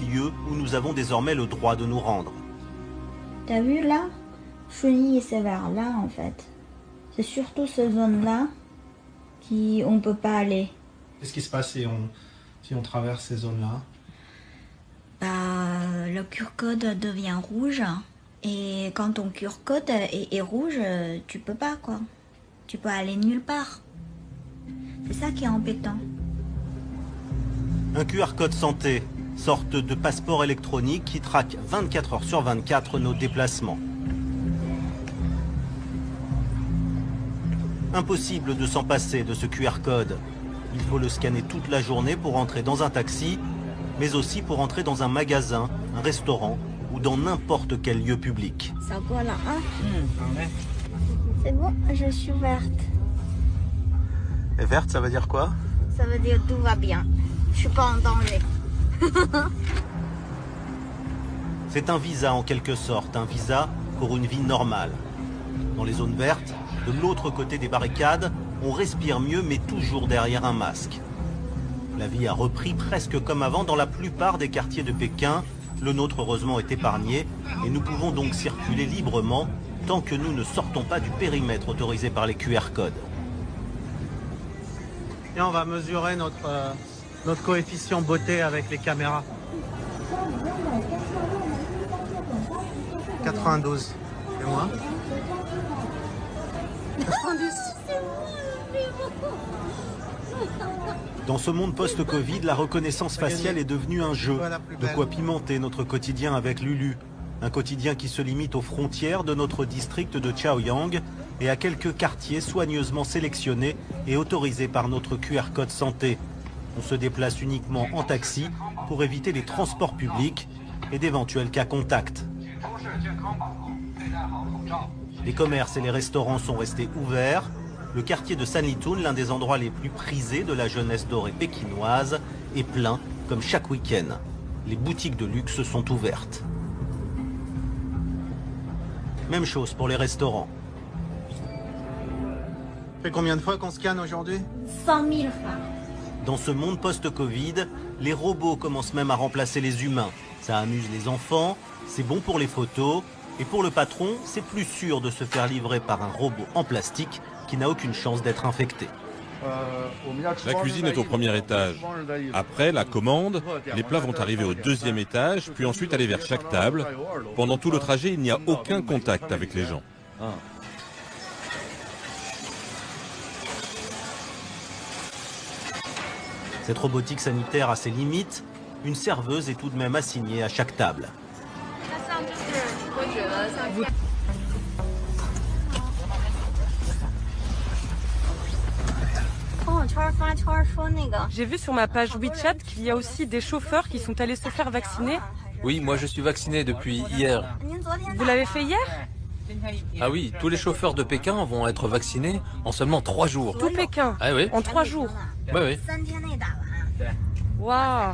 lieux où nous avons désormais le droit de nous rendre. T'as vu là? Chunyi, c'est vers là en fait. C'est surtout cette zone-là qu'on ne peut pas aller. Qu'est-ce qui se passe si on traverse ces zones-là? Le QR-code devient rouge. Et quand ton QR-code est rouge, tu peux pas quoi. Tu peux aller nulle part. C'est ça qui est embêtant. Un QR code santé, sorte de passeport électronique qui traque 24 heures sur 24 nos déplacements. Impossible de s'en passer de ce QR code. Il faut le scanner toute la journée pour entrer dans un taxi, mais aussi pour entrer dans un magasin, un restaurant ou dans n'importe quel lieu public. Ça quoi là, hein? C'est bon, je suis verte. Et verte, ça veut dire quoi? Ça veut dire tout va bien. Je suis pas en danger. C'est un visa en quelque sorte, un visa pour une vie normale. Dans les zones vertes, de l'autre côté des barricades, on respire mieux mais toujours derrière un masque. La vie a repris presque comme avant dans la plupart des quartiers de Pékin. Le nôtre heureusement est épargné et nous pouvons donc circuler librement tant que nous ne sortons pas du périmètre autorisé par les QR codes. Et on va mesurer notre coefficient beauté avec les caméras. 92. Et moi? 90. Dans ce monde post-Covid, la reconnaissance faciale est devenue un jeu. De quoi pimenter notre quotidien avec Lulu. Un quotidien qui se limite aux frontières de notre district de Chaoyang et à quelques quartiers soigneusement sélectionnés et autorisés par notre QR code santé. On se déplace uniquement en taxi pour éviter les transports publics et d'éventuels cas contacts. Les commerces et les restaurants sont restés ouverts. Le quartier de Sanlitun, l'un des endroits les plus prisés de la jeunesse dorée pékinoise, est plein comme chaque week-end. Les boutiques de luxe sont ouvertes. Même chose pour les restaurants. Ça fait combien de fois qu'on scanne aujourd'hui? 100 000 fois. Dans ce monde post-Covid, les robots commencent même à remplacer les humains. Ça amuse les enfants, c'est bon pour les photos, et pour le patron, c'est plus sûr de se faire livrer par un robot en plastique qui n'a aucune chance d'être infecté. La cuisine est au premier étage. Après, la commande, les plats vont arriver au deuxième étage, puis ensuite aller vers chaque table. Pendant tout le trajet, il n'y a aucun contact avec les gens. Cette robotique sanitaire a ses limites. Une serveuse est tout de même assignée à chaque table. J'ai vu sur ma page WeChat qu'il y a aussi des chauffeurs qui sont allés se faire vacciner. Oui, moi je suis vacciné depuis hier. Vous l'avez fait hier? Ah oui, tous les chauffeurs de Pékin vont être vaccinés en seulement 3 jours. Tout Pékin? Ah oui. En 3 jours? Oui, oui. Waouh!